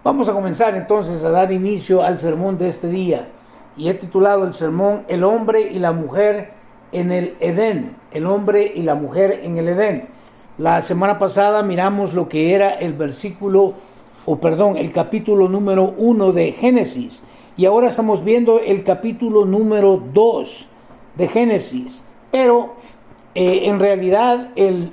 Vamos a comenzar entonces a dar inicio al sermón de este día. Y he titulado el sermón El hombre y la mujer en el Edén. El hombre y la mujer en el Edén. La semana pasada miramos lo que era el capítulo número 1 de Génesis. Y ahora estamos viendo el capítulo número 2 de Génesis. Pero en realidad el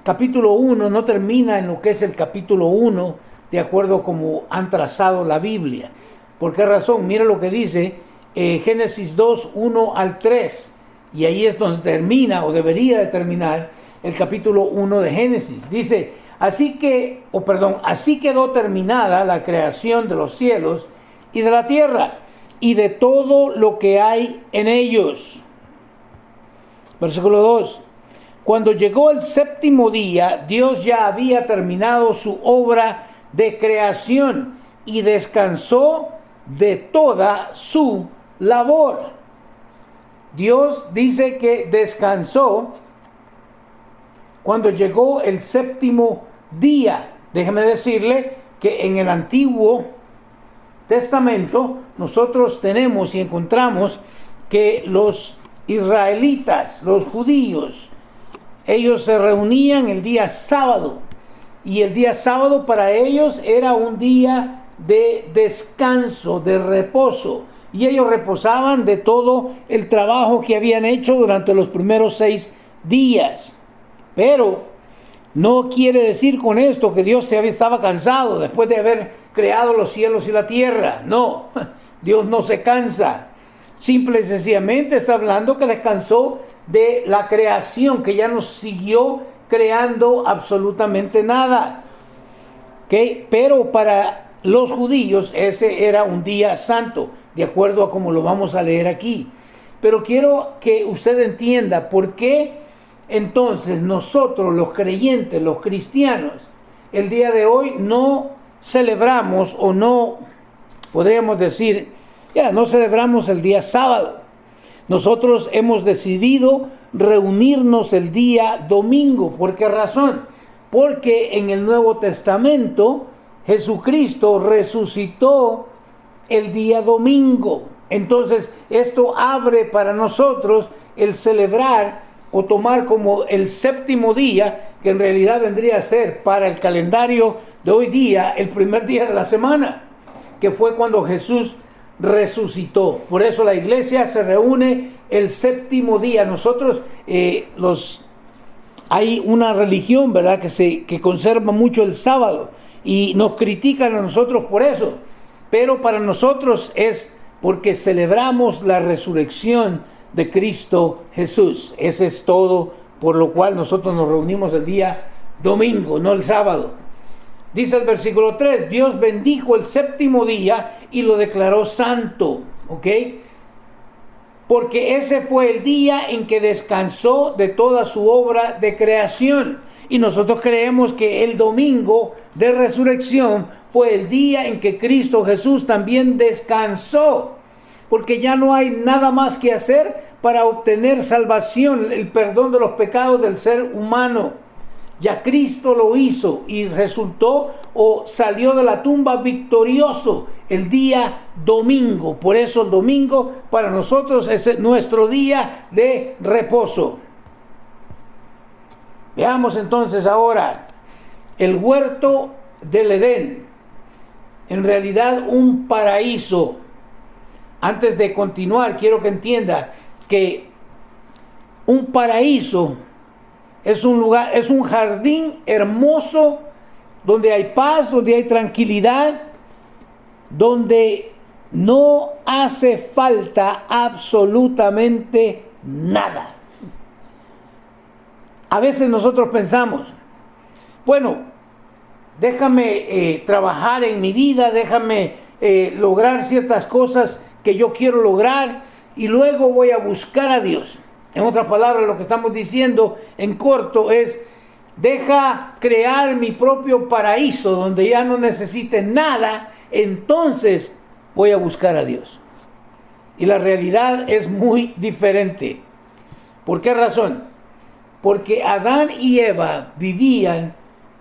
capítulo 1 no termina en lo que es el capítulo 1, de acuerdo como han trazado la Biblia. ¿Por qué razón? Mira lo que dice Génesis 2, 1 al 3. Y ahí es donde termina, o debería de terminar, el capítulo 1 de Génesis. Dice, así quedó terminada la creación de los cielos y de la tierra, y de todo lo que hay en ellos. Versículo 2. Cuando llegó el séptimo día, Dios ya había terminado su obra de creación y descansó de toda su labor. Dios dice que descansó cuando llegó el séptimo día. Déjeme decirle que en el Antiguo Testamento nosotros tenemos y encontramos que los israelitas, los judíos, ellos se reunían el día sábado. Y el día sábado para ellos era un día de descanso, de reposo. Y ellos reposaban de todo el trabajo que habían hecho durante los primeros 6 días. Pero no quiere decir con esto que Dios estaba cansado después de haber creado los cielos y la tierra. No, Dios no se cansa. Simple y sencillamente está hablando que descansó de la creación, que ya no siguió creando absolutamente nada. ¿Okay? Pero para los judíos ese era un día santo, de acuerdo a como lo vamos a leer aquí. Pero quiero que usted entienda por qué entonces nosotros los creyentes, los cristianos, el día de hoy no celebramos, o no podríamos decir, no celebramos el día sábado. Nosotros hemos decidido reunirnos el día domingo. ¿Por qué razón? Porque en el Nuevo Testamento Jesucristo resucitó el día domingo. Entonces esto abre para nosotros el celebrar o tomar como el séptimo día, que en realidad vendría a ser para el calendario de hoy día el primer día de la semana, que fue cuando Jesús resucitó. Por eso la iglesia se reúne el séptimo día. Nosotros hay una religión, ¿verdad?, que conserva mucho el sábado y nos critican a nosotros por eso, pero para nosotros es porque celebramos la resurrección de Cristo Jesús. Ese es todo por lo cual nosotros nos reunimos el día domingo, no el sábado. Dice el versículo 3, Dios bendijo el séptimo día y lo declaró santo, ¿ok? Porque ese fue el día en que descansó de toda su obra de creación. Y nosotros creemos que el domingo de resurrección fue el día en que Cristo Jesús también descansó. Porque ya no hay nada más que hacer para obtener salvación, el perdón de los pecados del ser humano. Ya Cristo lo hizo y resultó o salió de la tumba victorioso el día domingo. Por eso el domingo para nosotros es nuestro día de reposo. Veamos entonces ahora el huerto del Edén. En realidad un paraíso. Antes de continuar, quiero que entienda que un paraíso es un lugar, es un jardín hermoso donde hay paz, donde hay tranquilidad, donde no hace falta absolutamente nada. A veces nosotros pensamos, bueno, déjame trabajar en mi vida, déjame lograr ciertas cosas que yo quiero lograr y luego voy a buscar a Dios. En otras palabras, lo que estamos diciendo en corto es, deja crear mi propio paraíso donde ya no necesite nada, entonces voy a buscar a Dios. Y la realidad es muy diferente. ¿Por qué razón? Porque Adán y Eva vivían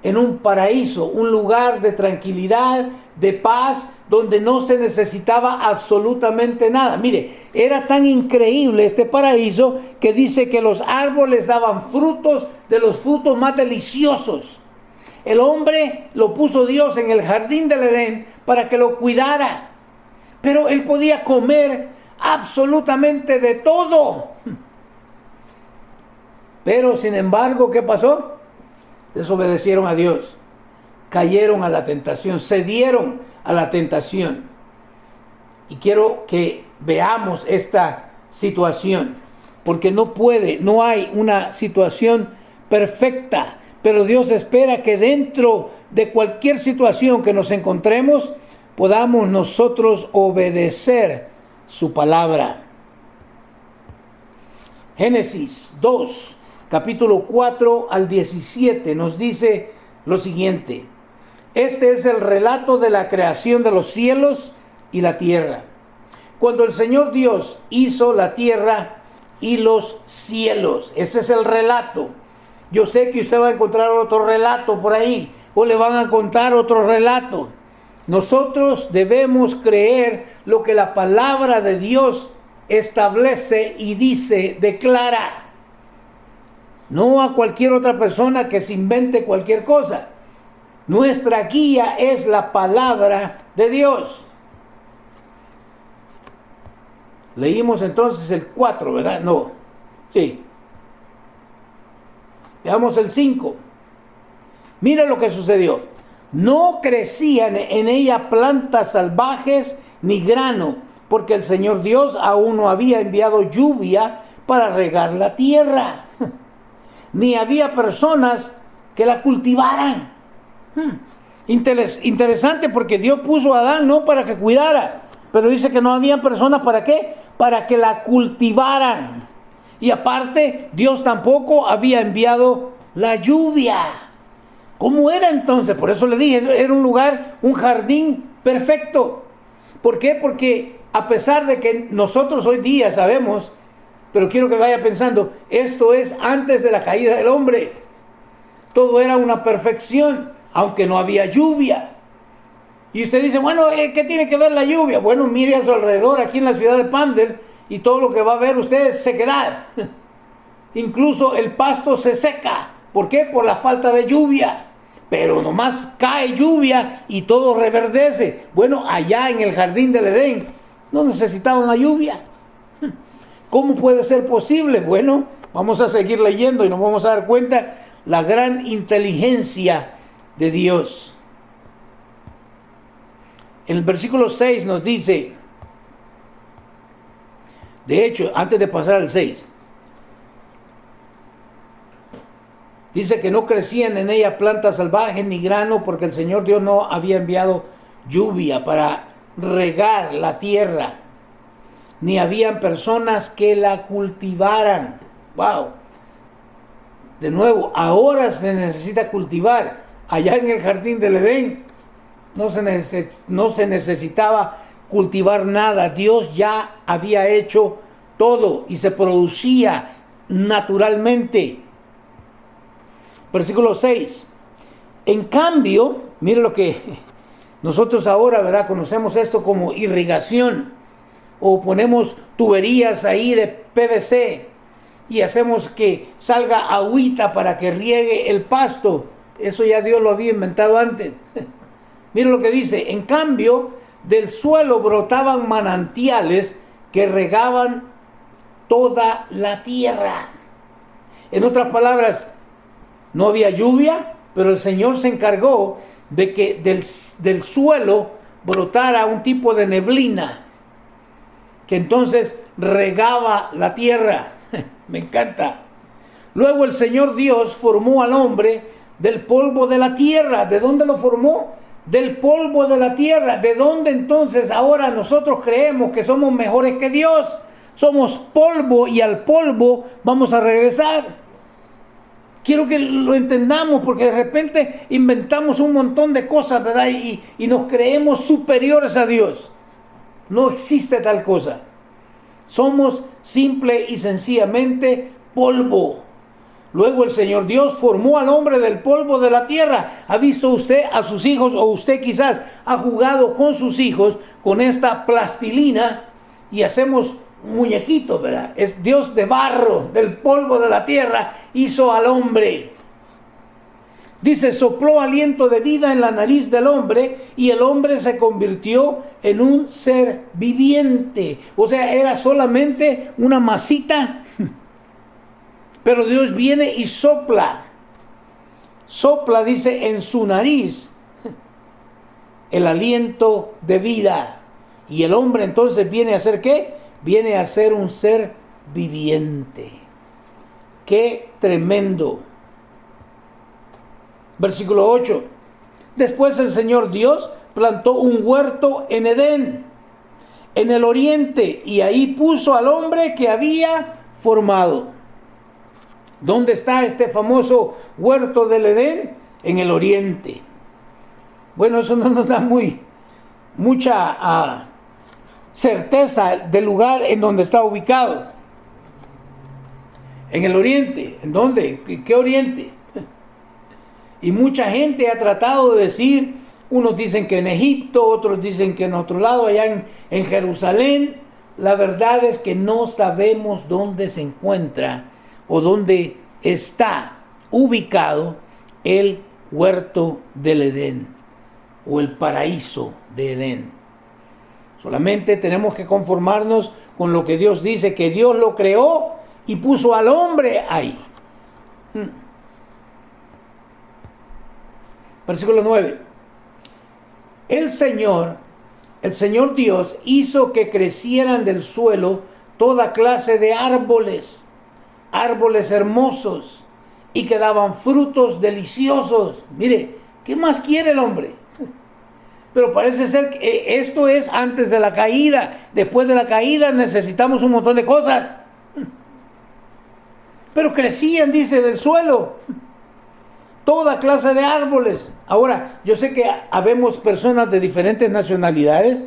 en un paraíso, un lugar de tranquilidad, de paz, donde no se necesitaba absolutamente nada. Mire, era tan increíble este paraíso que dice que los árboles daban frutos, de los frutos más deliciosos. El hombre lo puso Dios en el jardín del Edén para que lo cuidara, pero él podía comer absolutamente de todo. Pero sin embargo, ¿qué pasó? Desobedecieron a Dios, cayeron a la tentación, cedieron a la tentación. Y quiero que veamos esta situación, porque no hay una situación perfecta, pero Dios espera que dentro de cualquier situación que nos encontremos, podamos nosotros obedecer su palabra. Génesis 2, capítulo 4 al 17, nos dice lo siguiente: este es el relato de la creación de los cielos y la tierra. Cuando el Señor Dios hizo la tierra y los cielos. Este es el relato. Yo sé que usted va a encontrar otro relato por ahí, o le van a contar otro relato. Nosotros debemos creer lo que la palabra de Dios establece y dice, declara. No a cualquier otra persona que se invente cualquier cosa. Nuestra guía es la palabra de Dios. Leímos entonces el 4, ¿verdad? No. Sí. Veamos el 5. Mira lo que sucedió. No crecían en ella plantas salvajes ni grano, porque el Señor Dios aún no había enviado lluvia para regar la tierra. Ni había personas que la cultivaran. Interesante, porque Dios puso a Adán no para que cuidara, pero dice que no había personas ¿para qué? Para que la cultivaran. Y aparte, Dios tampoco había enviado la lluvia. ¿Cómo era entonces? Por eso le dije, era un lugar, un jardín perfecto. ¿Por qué? Porque a pesar de que nosotros hoy día sabemos, pero quiero que vaya pensando, esto es antes de la caída del hombre. Todo era una perfección, aunque no había lluvia. Y usted dice, bueno, ¿qué tiene que ver la lluvia? Bueno, mire a su alrededor, aquí en la ciudad de Pandel, y todo lo que va a ver usted es sequedad. Incluso el pasto se seca. ¿Por qué? Por la falta de lluvia. Pero nomás cae lluvia y todo reverdece. Bueno, allá en el jardín del Edén no necesitaban la lluvia. ¿Cómo puede ser posible? Bueno, vamos a seguir leyendo y nos vamos a dar cuenta la gran inteligencia de Dios. En el versículo 6 nos dice, de hecho, antes de pasar al 6, dice que no crecían en ella plantas salvajes ni grano, porque el Señor Dios no había enviado lluvia para regar la tierra, ni habían personas que la cultivaran. ¡Wow! De nuevo, ahora se necesita cultivar. Allá en el jardín del Edén no se necesitaba cultivar nada. Dios ya había hecho todo y se producía naturalmente. Versículo 6. En cambio, mire lo que nosotros ahora, ¿verdad? Conocemos esto como irrigación, o ponemos tuberías ahí de PVC y hacemos que salga agüita para que riegue el pasto. Eso ya Dios lo había inventado antes. Mire lo que dice. En cambio, del suelo brotaban manantiales que regaban toda la tierra. En otras palabras, no había lluvia, pero el Señor se encargó de que del suelo brotara un tipo de neblina que entonces regaba la tierra. Me encanta. Luego el Señor Dios formó al hombre del polvo de la tierra. ¿De dónde lo formó? Del polvo de la tierra. ¿De dónde entonces ahora nosotros creemos que somos mejores que Dios? Somos polvo y al polvo vamos a regresar. Quiero que lo entendamos, porque de repente inventamos un montón de cosas, ¿verdad? Y nos creemos superiores a Dios. No existe tal cosa. Somos simple y sencillamente polvo. Luego el Señor Dios formó al hombre del polvo de la tierra. ¿Ha visto usted a sus hijos, o usted quizás ha jugado con sus hijos con esta plastilina y hacemos muñequitos, ¿verdad? Es Dios de barro, del polvo de la tierra, hizo al hombre. Dice, sopló aliento de vida en la nariz del hombre y el hombre se convirtió en un ser viviente. O sea, era solamente una masita. Pero Dios viene y sopla, dice, en su nariz el aliento de vida. Y el hombre entonces viene a ser ¿qué? Viene a ser un ser viviente. ¡Qué tremendo! Versículo 8. Después el Señor Dios plantó un huerto en Edén, en el oriente, y ahí puso al hombre que había formado. ¿Dónde está este famoso huerto del Edén? En el oriente. Bueno, eso no nos da mucha certeza del lugar en donde está ubicado. En el oriente. ¿En dónde? ¿Qué oriente? Y mucha gente ha tratado de decir, unos dicen que en Egipto, otros dicen que en otro lado, allá en Jerusalén. La verdad es que no sabemos dónde se encuentra o dónde está ubicado el huerto del Edén o el paraíso de Edén. Solamente tenemos que conformarnos con lo que Dios dice, que Dios lo creó y puso al hombre ahí. Versículo 9. El Señor Dios hizo que crecieran del suelo toda clase de árboles hermosos y que daban frutos deliciosos. Mire, ¿qué más quiere el hombre? Pero parece ser que esto es antes de la caída. Después de la caída necesitamos un montón de cosas. Pero crecían, dice, del suelo toda clase de árboles. Ahora, yo sé que habemos personas de diferentes nacionalidades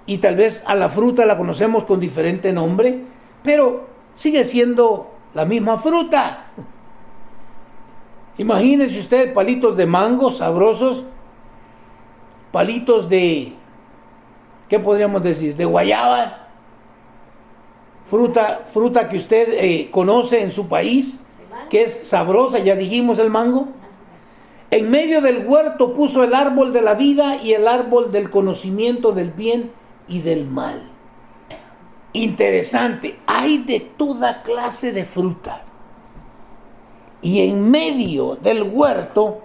y tal vez a la fruta la conocemos con diferente nombre, pero sigue siendo la misma fruta. Imagínese usted palitos de mango sabrosos, palitos de, ¿qué podríamos decir? De guayabas, fruta que usted conoce en su país, que es sabrosa, ya dijimos el mango. En medio del huerto puso el árbol de la vida y el árbol del conocimiento del bien y del mal. Interesante, hay de toda clase de fruta. Y en medio del huerto,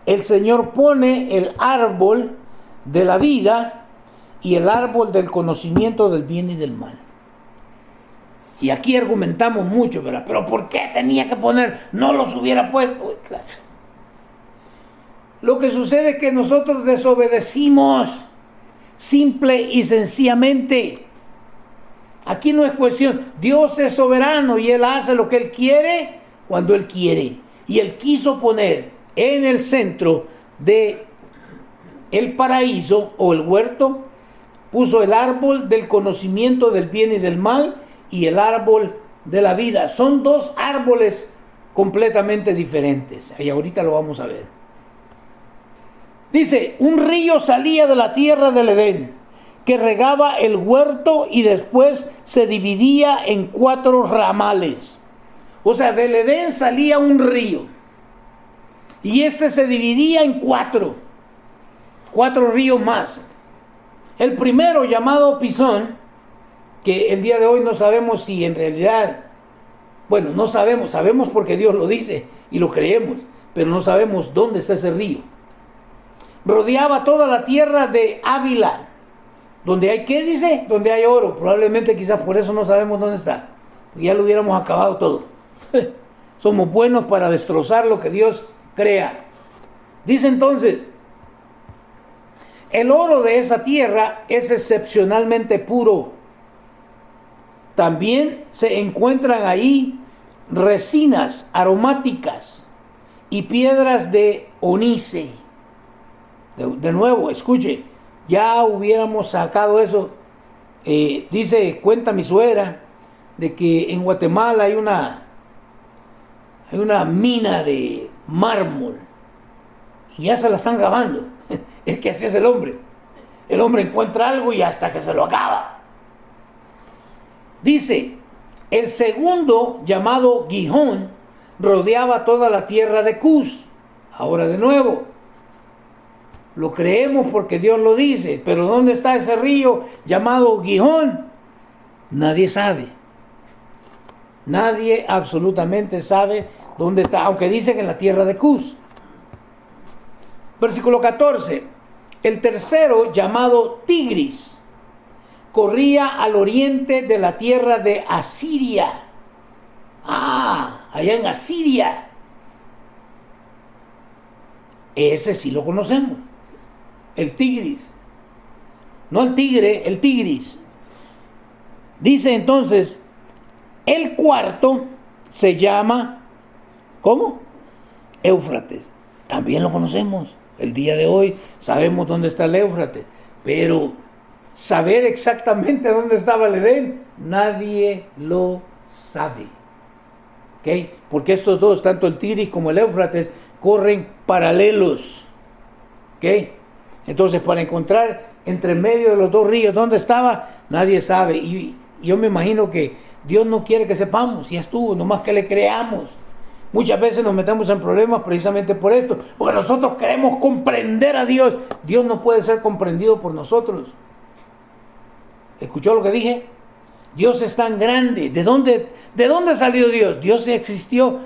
el Señor pone el árbol de la vida y el árbol del conocimiento del bien y del mal. Y aquí argumentamos mucho, ¿verdad? Pero ¿por qué tenía que poner? No los hubiera puesto. Lo que sucede es que nosotros desobedecimos, simple y sencillamente. Aquí no es cuestión, Dios es soberano y Él hace lo que Él quiere cuando Él quiere. Y Él quiso poner en el centro de el paraíso o el huerto, puso el árbol del conocimiento del bien y del mal y el árbol de la vida. Son dos árboles completamente diferentes. Y ahorita lo vamos a ver. Dice, un río salía de la tierra del Edén, que regaba el huerto y después se dividía en 4 ramales. O sea, del Edén salía un río. Y este se dividía en 4 ríos más. El primero, llamado Pisón, que el día de hoy no sabemos si en realidad, bueno, no sabemos porque Dios lo dice y lo creemos, pero no sabemos dónde está ese río. Rodeaba toda la tierra de Ávila, donde hay, ¿qué dice? Donde hay oro. Probablemente quizás por eso no sabemos dónde está, porque ya lo hubiéramos acabado todo. Somos buenos para destrozar lo que Dios crea. Dice entonces, el oro de esa tierra es excepcionalmente puro. También se encuentran ahí resinas aromáticas y piedras de ónice. De nuevo, escuche, ya hubiéramos sacado eso. Cuenta mi suegra, de que en Guatemala hay hay una mina de mármol y ya se la están acabando. Es que así es el hombre. El hombre encuentra algo y hasta que se lo acaba. Dice, el segundo, llamado Gihón, rodeaba toda la tierra de Cus. Ahora de nuevo, lo creemos porque Dios lo dice, pero ¿dónde está ese río llamado Gihón? Nadie sabe. Nadie absolutamente sabe dónde está, aunque dicen en la tierra de Cus. Versículo 14. El tercero, llamado Tigris, corría al oriente de la tierra de Asiria. Allá en Asiria. Ese sí lo conocemos. El Tigris. No el tigre, el Tigris. Dice entonces, el cuarto se llama, ¿cómo? Éufrates. También lo conocemos. El día de hoy sabemos dónde está el Éufrates. Pero saber exactamente dónde estaba el Edén, nadie lo sabe. ¿Ok? Porque estos dos, tanto el Tigris como el Éufrates, corren paralelos. ¿Ok? Entonces, para encontrar entre medio de los dos ríos dónde estaba, nadie sabe. Y yo me imagino que Dios no quiere que sepamos, ya estuvo, nomás que le creamos. Muchas veces nos metemos en problemas precisamente por esto, porque nosotros queremos comprender a Dios. Dios no puede ser comprendido por nosotros. ¿Escuchó lo que dije? Dios es tan grande. ¿De dónde salió Dios? Dios existió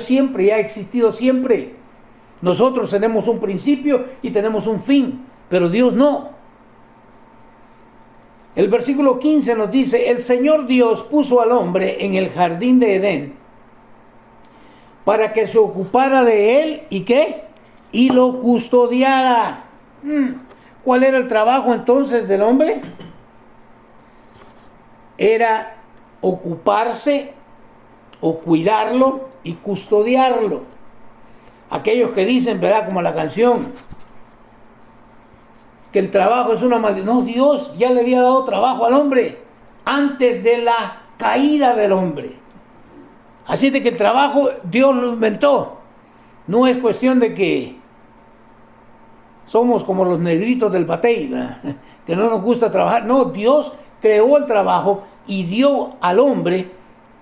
siempre y ha existido siempre. Nosotros tenemos un principio y tenemos un fin, pero Dios no. El versículo 15 nos dice, el Señor Dios puso al hombre en el jardín de Edén para que se ocupara de él y ¿qué? Y lo custodiara. ¿Cuál era el trabajo entonces del hombre? Era ocuparse o cuidarlo y custodiarlo. Aquellos que dicen, ¿verdad? Como la canción, que el trabajo es una maldición. No, Dios ya le había dado trabajo al hombre antes de la caída del hombre. Así de que el trabajo Dios lo inventó. No es cuestión de que somos como los negritos del batey, ¿verdad? Que no nos gusta trabajar. No, Dios creó el trabajo y dio al hombre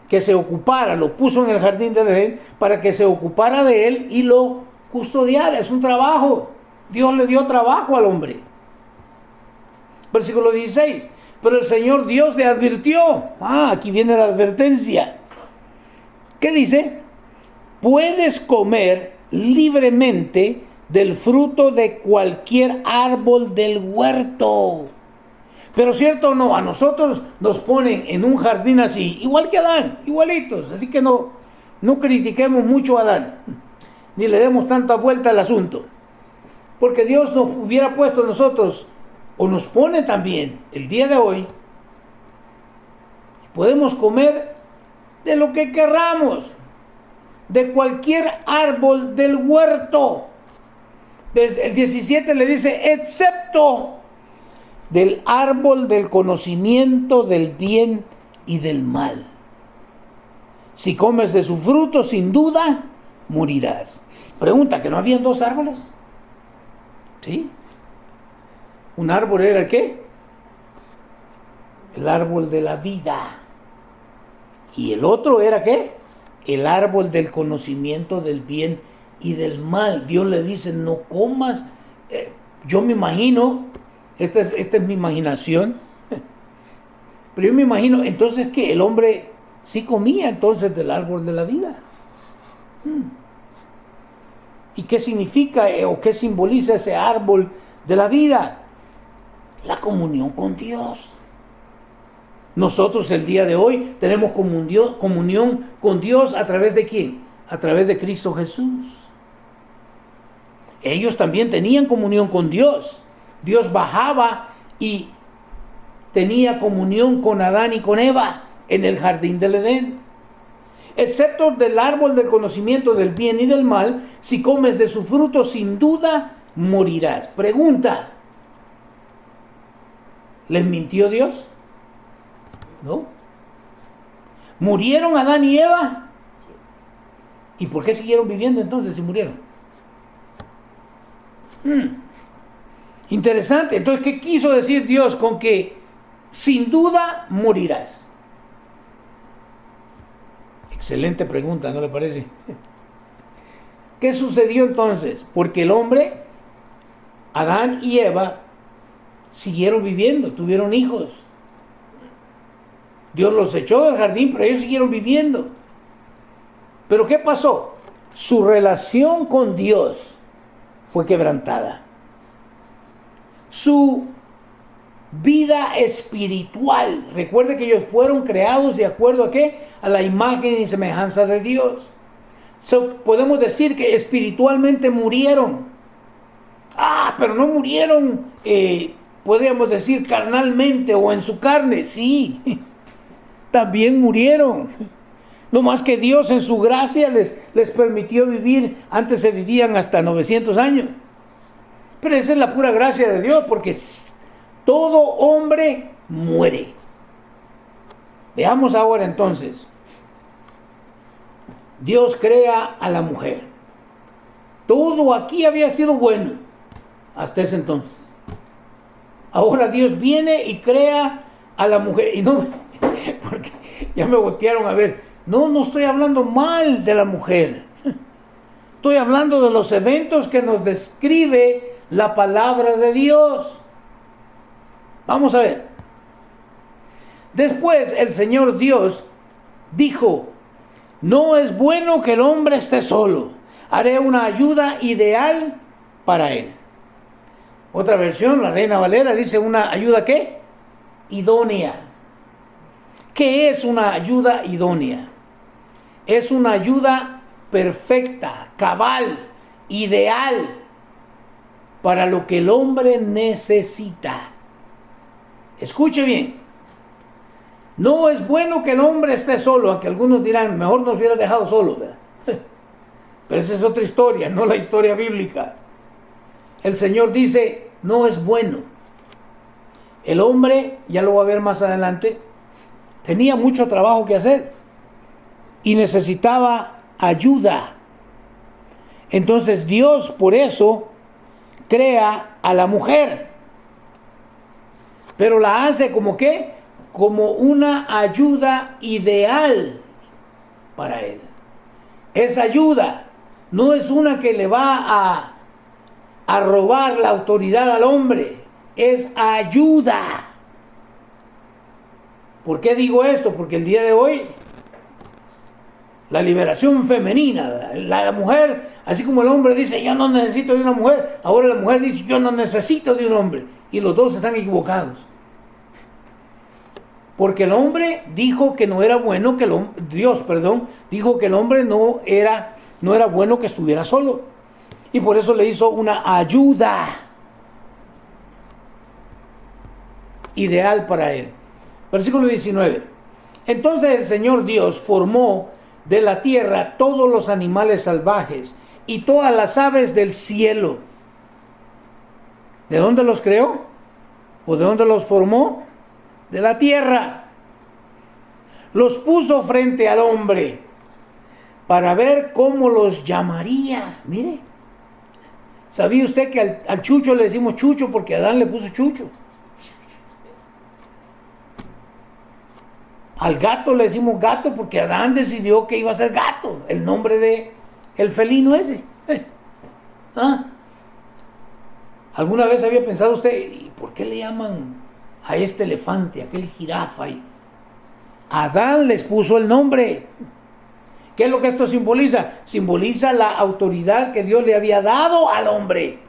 que se ocupara, lo puso en el jardín de Edén para que se ocupara de él y lo custodiara. Es un trabajo. Dios le dio trabajo al hombre. Versículo 16. Pero el Señor Dios le advirtió. Aquí viene la advertencia. ¿Qué dice? Puedes comer libremente del fruto de cualquier árbol del huerto. Pero cierto o no, a nosotros nos ponen en un jardín así, igual que Adán, igualitos. Así que no critiquemos mucho a Adán, ni le demos tanta vuelta al asunto. Porque Dios nos hubiera puesto a nosotros, o nos pone también el día de hoy, podemos comer de lo que querramos, de cualquier árbol del huerto. El 17 le dice, excepto del árbol del conocimiento del bien y del mal. Si comes de su fruto, sin duda, morirás. Pregunta, ¿que no habían dos árboles? ¿Sí? Un árbol era ¿el qué? El árbol de la vida. Y el otro era ¿qué? El árbol del conocimiento del bien y del mal. Dios le dice, no comas. Yo me imagino, esta es mi imaginación, pero yo me imagino entonces que el hombre sí comía entonces del árbol de la vida. ¿Y qué significa o qué simboliza ese árbol de la vida? La comunión con Dios. Nosotros el día de hoy tenemos comunión con Dios a través de ¿quién? A través de Cristo Jesús. Ellos también tenían comunión con Dios. Dios bajaba y tenía comunión con Adán y con Eva en el jardín del Edén. Excepto del árbol del conocimiento del bien y del mal, si comes de su fruto, sin duda morirás. Pregunta, ¿les mintió Dios? ¿No? ¿Murieron Adán y Eva? ¿Y por qué siguieron viviendo entonces si murieron? Interesante. Entonces, ¿qué quiso decir Dios con que sin duda morirás? Excelente pregunta, ¿no le parece? ¿Qué sucedió entonces? Porque el hombre, Adán y Eva, siguieron viviendo, tuvieron hijos. Dios los echó del jardín, pero ellos siguieron viviendo. ¿Pero qué pasó? Su relación con Dios fue quebrantada. Su vida espiritual. Recuerde que ellos fueron creados de acuerdo a ¿qué? A la imagen y semejanza de Dios. Podemos decir que espiritualmente murieron. Pero no murieron, podríamos decir carnalmente o en su carne. Sí, también murieron. No más que Dios en su gracia les permitió vivir. Antes se vivían hasta 900 años. Pero esa es la pura gracia de Dios, porque todo hombre muere. Veamos ahora entonces. Dios crea a la mujer. Todo aquí había sido bueno hasta ese entonces. Ahora Dios viene y crea a la mujer. Y no, porque ya me voltearon a ver. No estoy hablando mal de la mujer. Estoy hablando de los eventos que nos describe la palabra de Dios. Vamos a ver. Después el Señor Dios dijo: no es bueno que el hombre esté solo. Haré una ayuda ideal para él. Otra versión, la Reina Valera, dice una ayuda ¿qué? Idónea. ¿Qué es una ayuda idónea? Es una ayuda perfecta, cabal, ideal para lo que el hombre necesita. Escuche bien. No es bueno que el hombre esté solo, aunque algunos dirán, mejor nos hubiera dejado solo, ¿verdad? Pero esa es otra historia, no la historia bíblica. El Señor dice, no es bueno. El hombre, ya lo va a ver más adelante, tenía mucho trabajo que hacer y necesitaba ayuda. Entonces Dios por eso crea a la mujer. Pero la hace como ¿qué? Como una ayuda ideal para él. Esa ayuda no es una que le va a robar la autoridad al hombre. Es ayuda. ¿Por qué digo esto? Porque el día de hoy la liberación femenina, la mujer, así como el hombre dice yo no necesito de una mujer, ahora la mujer dice yo no necesito de un hombre, y los dos están equivocados. Porque el hombre dijo que no era bueno que Dios dijo que el hombre no era bueno que estuviera solo, y por eso le hizo una ayuda ideal para él. Versículo 19. Entonces el Señor Dios formó de la tierra todos los animales salvajes y todas las aves del cielo. ¿De dónde los creó? ¿O de dónde los formó? De la tierra. Los puso frente al hombre para ver cómo los llamaría. Mire, ¿sabía usted que al chucho le decimos chucho porque Adán le puso chucho? Al gato le decimos gato porque Adán decidió que iba a ser gato, el nombre de el felino ese. ¿Alguna vez había pensado usted, ¿y por qué le llaman a este elefante, a aquel jirafa? Adán les puso el nombre. ¿Qué es lo que esto simboliza? Simboliza la autoridad que Dios le había dado al hombre.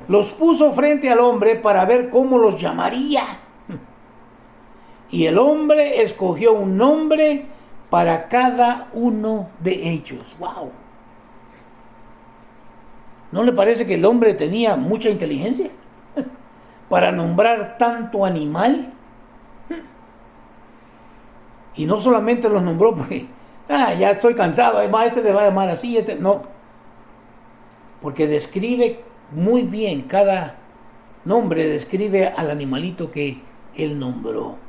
Los puso frente al hombre para ver cómo los llamaría. Y el hombre escogió un nombre para cada uno de ellos. ¡Wow! ¿No le parece que el hombre tenía mucha inteligencia para nombrar tanto animal? Y no solamente los nombró porque, ya estoy cansado, además este le va a llamar así, no. Porque describe muy bien, cada nombre describe al animalito que él nombró.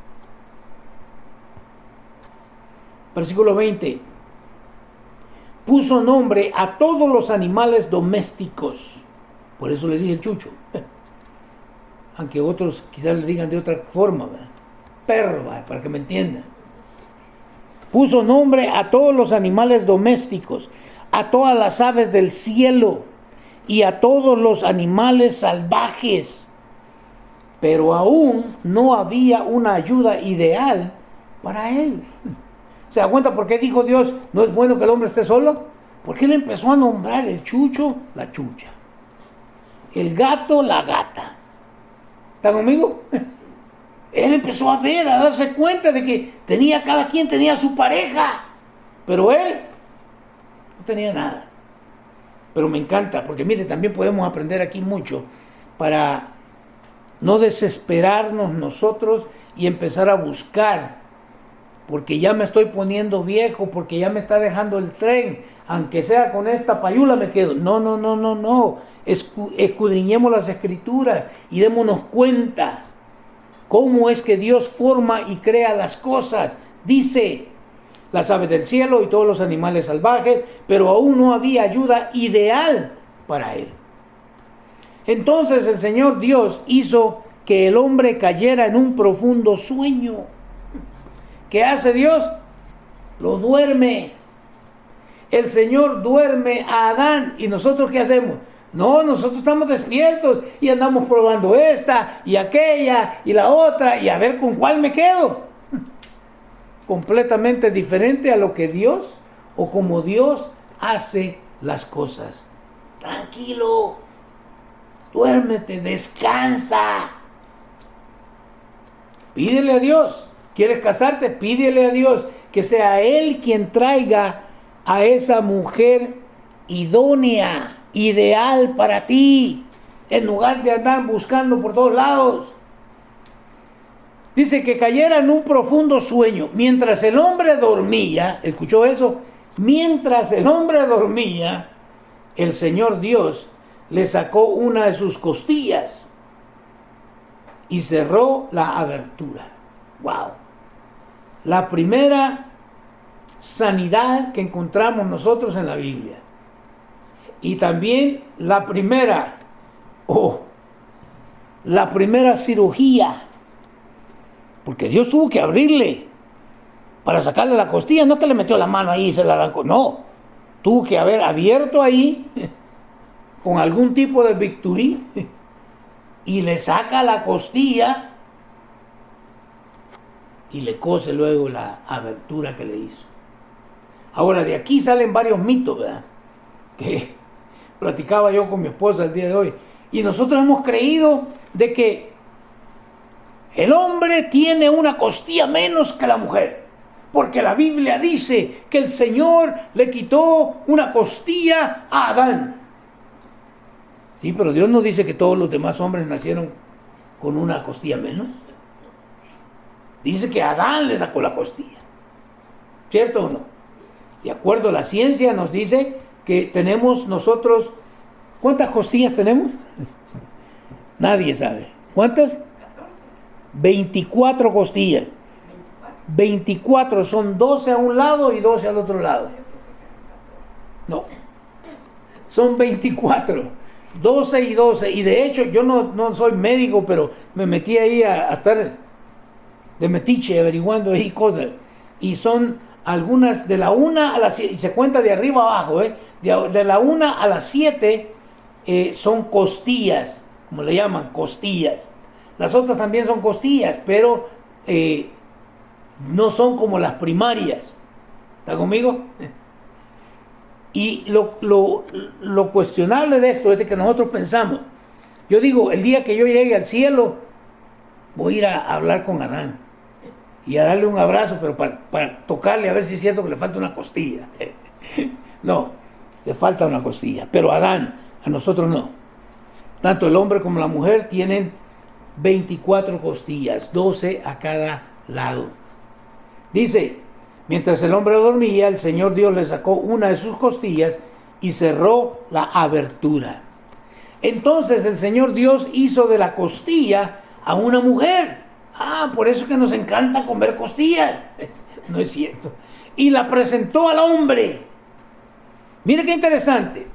Versículo 20. Puso nombre a todos los animales domésticos. Por eso le dije el chucho. Aunque otros quizás le digan de otra forma, ¿verdad? Perro, ¿verdad? Para que me entiendan. Puso nombre a todos los animales domésticos, a todas las aves del cielo y a todos los animales salvajes. Pero aún no había una ayuda ideal para él. ¿Se da cuenta por qué dijo Dios, no es bueno que el hombre esté solo? Porque él empezó a nombrar el chucho, la chucha. El gato, la gata. ¿Está conmigo? Él empezó a ver, a darse cuenta de que cada quien tenía su pareja. Pero él no tenía nada. Pero me encanta, porque mire, también podemos aprender aquí mucho para no desesperarnos nosotros y empezar a buscar, porque ya me estoy poniendo viejo, porque ya me está dejando el tren, aunque sea con esta payula me quedo. No. Escudriñemos las escrituras y démonos cuenta cómo es que Dios forma y crea las cosas. Dice, las aves del cielo y todos los animales salvajes, pero aún no había ayuda ideal para él. Entonces el Señor Dios hizo que el hombre cayera en un profundo sueño. ¿Qué hace Dios? Lo duerme. El Señor duerme a Adán. ¿Y nosotros qué hacemos? No, nosotros estamos despiertos y andamos probando esta y aquella y la otra y a ver con cuál me quedo. Completamente diferente a lo que Dios o como Dios hace las cosas. Tranquilo, duérmete, descansa. Pídele a Dios. ¿Quieres casarte? Pídele a Dios que sea Él quien traiga a esa mujer idónea, ideal para ti, en lugar de andar buscando por todos lados. Dice que cayera en un profundo sueño. Mientras el hombre dormía, ¿escuchó eso? Mientras el hombre dormía, el Señor Dios le sacó una de sus costillas y cerró la abertura. ¡Wow! La primera sanidad que encontramos nosotros en la Biblia. Y también la primera cirugía. Porque Dios tuvo que abrirle para sacarle la costilla. No que le metió la mano ahí y se la arrancó. No. Tuvo que haber abierto ahí con algún tipo de bisturí y le saca la costilla y le cose luego la abertura que le hizo. Ahora, de aquí salen varios mitos, ¿verdad? Que platicaba yo con mi esposa el día de hoy. Y nosotros hemos creído de que el hombre tiene una costilla menos que la mujer. Porque la Biblia dice que el Señor le quitó una costilla a Adán. Sí, pero Dios no dice que todos los demás hombres nacieron con una costilla menos. Dice que Adán le sacó la costilla. ¿Cierto o no? De acuerdo a la ciencia nos dice que tenemos nosotros... ¿Cuántas costillas tenemos? Nadie sabe. ¿Cuántas? 24 costillas. 24 son 12 a un lado y 12 al otro lado. No. Son 24. 12 y 12. Y de hecho yo no soy médico, pero me metí ahí a estar de metiche averiguando ahí cosas. Y son algunas de la 1 a la 7. Y se cuenta de arriba abajo. De la 1 a las 7 son costillas. Como le llaman, costillas. Las otras también son costillas, pero no son como las primarias. ¿Está conmigo? Y lo cuestionable de esto es de que nosotros pensamos, yo digo, el día que yo llegue al cielo, voy a ir a hablar con Adán y a darle un abrazo, pero para tocarle a ver si es cierto que le falta una costilla. No, le falta una costilla, pero a Adán, a nosotros no. Tanto el hombre como la mujer tienen 24 costillas, 12 a cada lado. Dice, mientras el hombre dormía, el Señor Dios le sacó una de sus costillas y cerró la abertura. Entonces el Señor Dios hizo de la costilla a una mujer. Ah, por eso es que nos encanta comer costillas. No es cierto. Y la presentó al hombre. Mire qué interesante.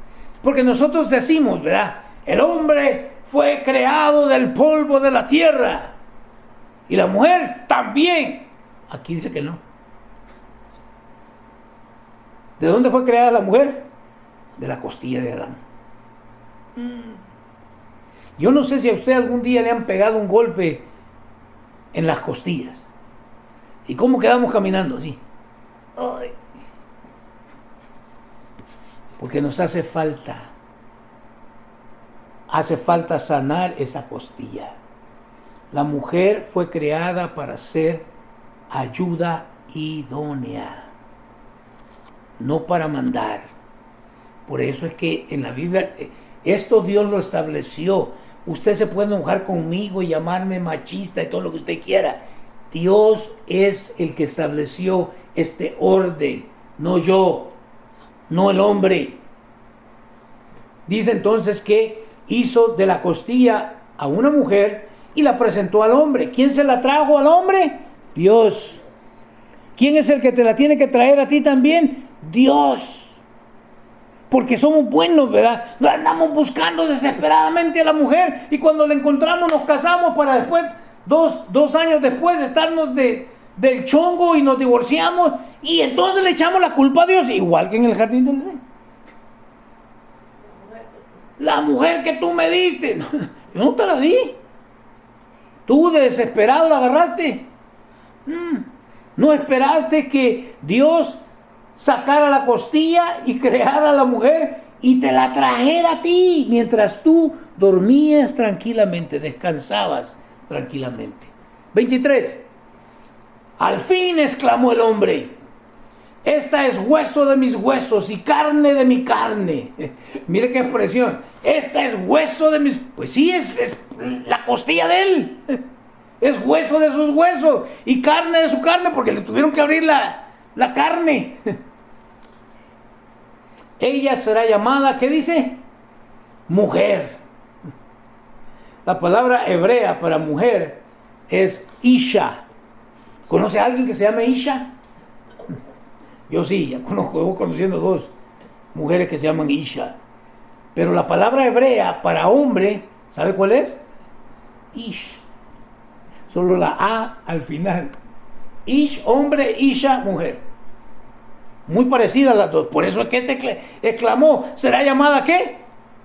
Porque nosotros decimos, ¿verdad? El hombre fue creado del polvo de la tierra. Y la mujer también. Aquí dice que no. ¿De dónde fue creada la mujer? De la costilla de Adán. Yo no sé si a usted algún día le han pegado un golpe en las costillas. ¿Y cómo quedamos caminando así? Ay. Porque nos hace falta sanar esa costilla. La mujer fue creada para ser ayuda idónea, no para mandar. Por eso es que en la Biblia, esto Dios lo estableció. Usted se puede enojar conmigo y llamarme machista y todo lo que usted quiera. Dios es el que estableció este orden, no yo, no el hombre. Dice entonces que hizo de la costilla a una mujer y la presentó al hombre. ¿Quién se la trajo al hombre? Dios. ¿Quién es el que te la tiene que traer a ti también? Dios. Porque somos buenos, ¿verdad? Andamos buscando desesperadamente a la mujer y cuando la encontramos nos casamos para después, dos años después, estarnos del chongo y nos divorciamos y entonces le echamos la culpa a Dios, igual que en el jardín del Edén. La mujer que tú me diste, no, yo no te la di. Tú de desesperado la agarraste. No esperaste que Dios sacara la costilla y creara a la mujer y te la trajera a ti mientras tú dormías tranquilamente, descansabas tranquilamente. 23. Al fin exclamó el hombre: esta es hueso de mis huesos y carne de mi carne. Mire qué expresión. Esta es hueso de mis... Pues sí, es la costilla de él. Es hueso de sus huesos y carne de su carne porque le tuvieron que abrir la carne. Ella será llamada, ¿qué dice? Mujer. La palabra hebrea para mujer es Isha. ¿Conoce a alguien que se llame Isha? Yo sí, ya voy conociendo dos mujeres que se llaman Isha. Pero la palabra hebrea para hombre, ¿sabe cuál es? Ish. Solo la A al final. Ish, hombre, Isha, mujer. Muy parecidas las dos. Por eso es que te exclamó, ¿será llamada qué?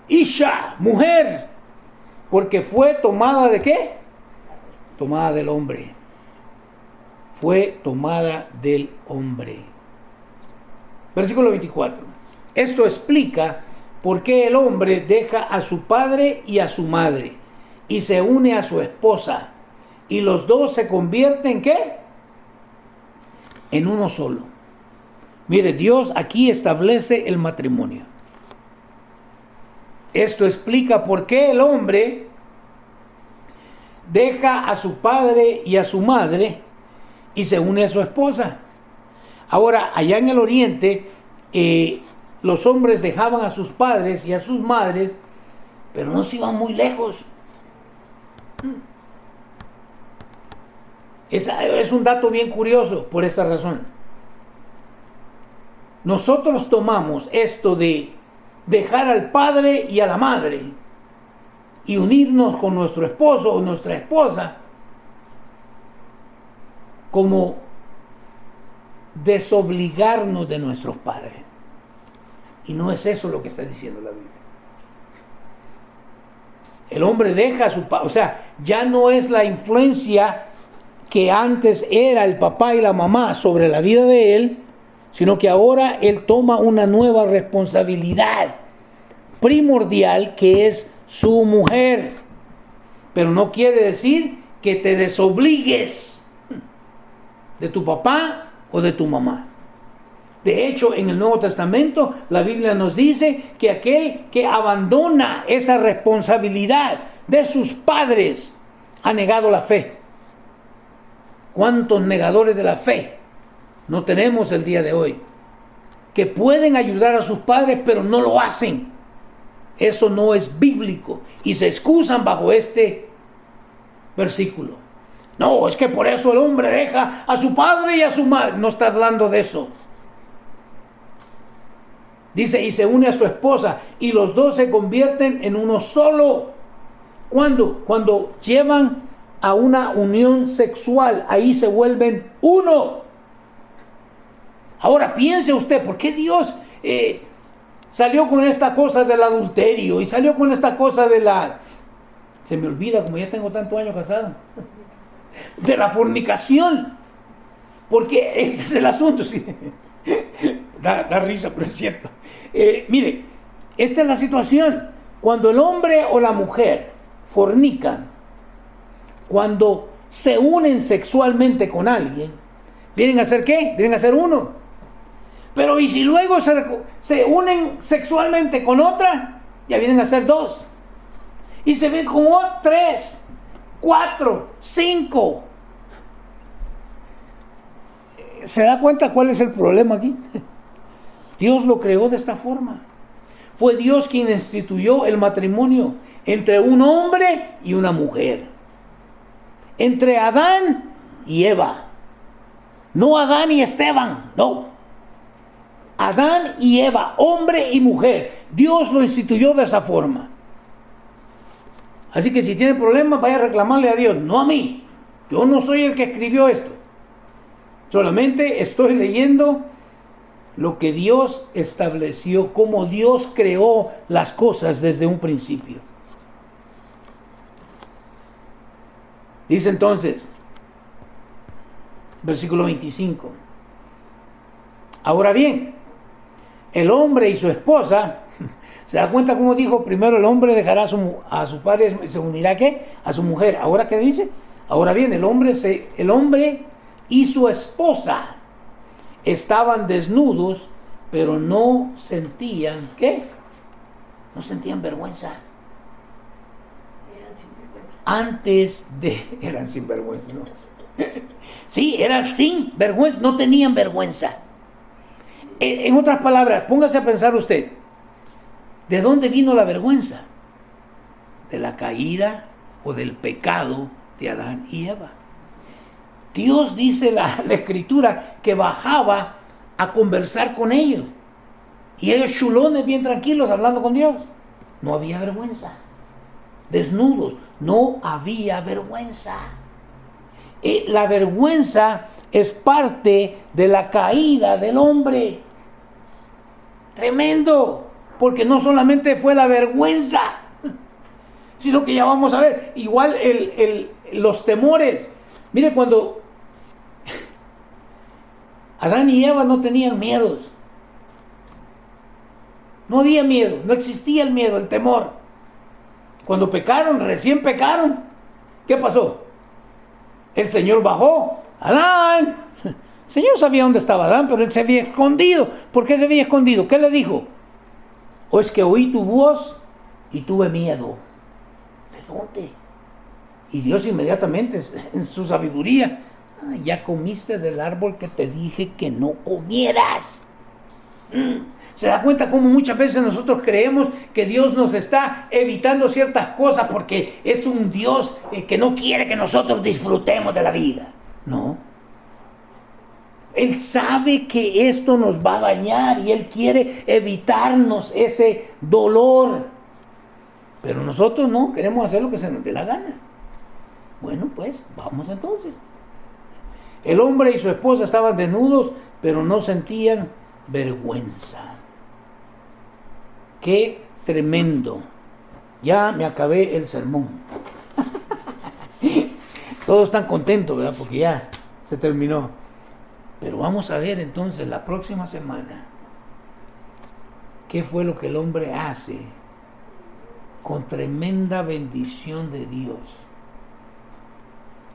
Isha, mujer. Porque fue tomada de qué? Tomada del hombre. Fue tomada del hombre. Versículo 24. Esto explica por qué el hombre deja a su padre y a su madre y se une a su esposa y los dos se convierten ¿en qué? En uno solo. Mire, Dios aquí establece el matrimonio. Esto explica por qué el hombre deja a su padre y a su madre y se une a su esposa. Ahora, allá en el oriente, los hombres dejaban a sus padres y a sus madres, pero no se iban muy lejos. Es un dato bien curioso por esta razón. Nosotros tomamos esto de dejar al padre y a la madre y unirnos con nuestro esposo o nuestra esposa como desobligarnos de nuestros padres. Y no es eso lo que está diciendo la Biblia. El hombre deja a su padre, o sea, ya no es la influencia que antes era el papá y la mamá sobre la vida de él, sino que ahora él toma una nueva responsabilidad primordial que es su mujer. Pero no quiere decir que te desobligues de tu papá o de tu mamá. De hecho, en el Nuevo Testamento, la Biblia nos dice que aquel que abandona esa responsabilidad de sus padres ha negado la fe. ¿Cuántos negadores de la fe no tenemos el día de hoy? Que pueden ayudar a sus padres, pero no lo hacen. Eso no es bíblico y se excusan bajo este versículo. No, es que por eso el hombre deja a su padre y a su madre. No está hablando de eso. Dice, y se une a su esposa, y los dos se convierten en uno solo. ¿Cuándo? Cuando llevan a una unión sexual, ahí se vuelven uno. Ahora piense usted, ¿por qué Dios salió con esta cosa del adulterio y salió con esta cosa de la... Se me olvida, como ya tengo tantos años casado, de la fornicación? Porque este es el asunto, sí. Da risa, pero es cierto. Mire, esta es la situación. Cuando el hombre o la mujer fornican, cuando se unen sexualmente con alguien, ¿vienen a hacer qué? Vienen a ser uno. Pero y si luego se unen sexualmente con otra, ya vienen a ser dos. Y se ven como 3, 4, 5. ¿Se da cuenta cuál es el problema aquí? Dios lo creó de esta forma. Fue Dios quien instituyó el matrimonio entre un hombre y una mujer. Entre Adán y Eva. No Adán y Esteban, no. Adán y Eva, hombre y mujer. Dios lo instituyó de esa forma. Así que si tiene problemas, vaya a reclamarle a Dios, no a mí. Yo no soy el que escribió esto. Solamente estoy leyendo lo que Dios estableció, cómo Dios creó las cosas desde un principio. Dice entonces, versículo 25. Ahora bien, el hombre y su esposa, ¿se da cuenta cómo dijo? Primero el hombre dejará a su padre y se unirá ¿a qué? A su mujer. ¿Ahora qué dice? Ahora bien, el hombre y su esposa estaban desnudos, pero no sentían, ¿qué? No sentían vergüenza. Eran sin vergüenza, ¿no? Sí, eran sin vergüenza, no tenían vergüenza. En otras palabras, póngase a pensar usted, ¿de dónde vino la vergüenza? ¿De la caída o del pecado de Adán y Eva? Dios dice la Escritura que bajaba a conversar con ellos. Y ellos chulones bien tranquilos hablando con Dios. No había vergüenza. Desnudos. No había vergüenza. La vergüenza es parte de la caída del hombre. Tremendo. Porque no solamente fue la vergüenza, sino que ya vamos a ver. Igual los temores. Mire, cuando Adán y Eva no tenían miedos. No había miedo, no existía el miedo, el temor. Cuando pecaron, recién pecaron, ¿qué pasó? El Señor bajó. Adán. El Señor sabía dónde estaba Adán, pero él se había escondido. ¿Por qué se había escondido? ¿Qué le dijo? O es que oí tu voz y tuve miedo. ¿De dónde? Y Dios inmediatamente, en su sabiduría, ya comiste del árbol que te dije que no comieras. ¿Se da cuenta cómo muchas veces nosotros creemos que Dios nos está evitando ciertas cosas porque es un Dios que no quiere que nosotros disfrutemos de la vida? No. Él sabe que esto nos va a dañar y Él quiere evitarnos ese dolor. Pero nosotros no, queremos hacer lo que se nos dé la gana. Bueno, pues, vamos entonces. El hombre y su esposa estaban desnudos, pero no sentían vergüenza. ¡Qué tremendo! Ya me acabé el sermón. Todos están contentos, ¿verdad? Porque ya se terminó. Pero vamos a ver entonces la próxima semana qué fue lo que el hombre hace con tremenda bendición de Dios.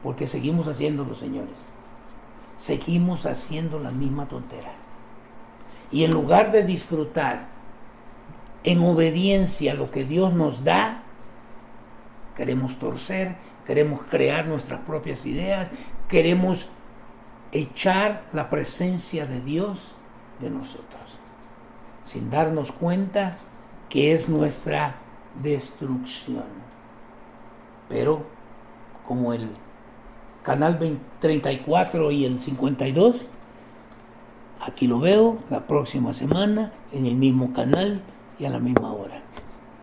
Porque seguimos haciéndolo, señores. Seguimos haciendo la misma tontera. Y en lugar de disfrutar en obediencia a lo que Dios nos da, queremos torcer, queremos crear nuestras propias ideas, queremos echar la presencia de Dios de nosotros, sin darnos cuenta que es nuestra destrucción. Pero como el canal 34 y el 52. Aquí lo veo la próxima semana en el mismo canal y a la misma hora.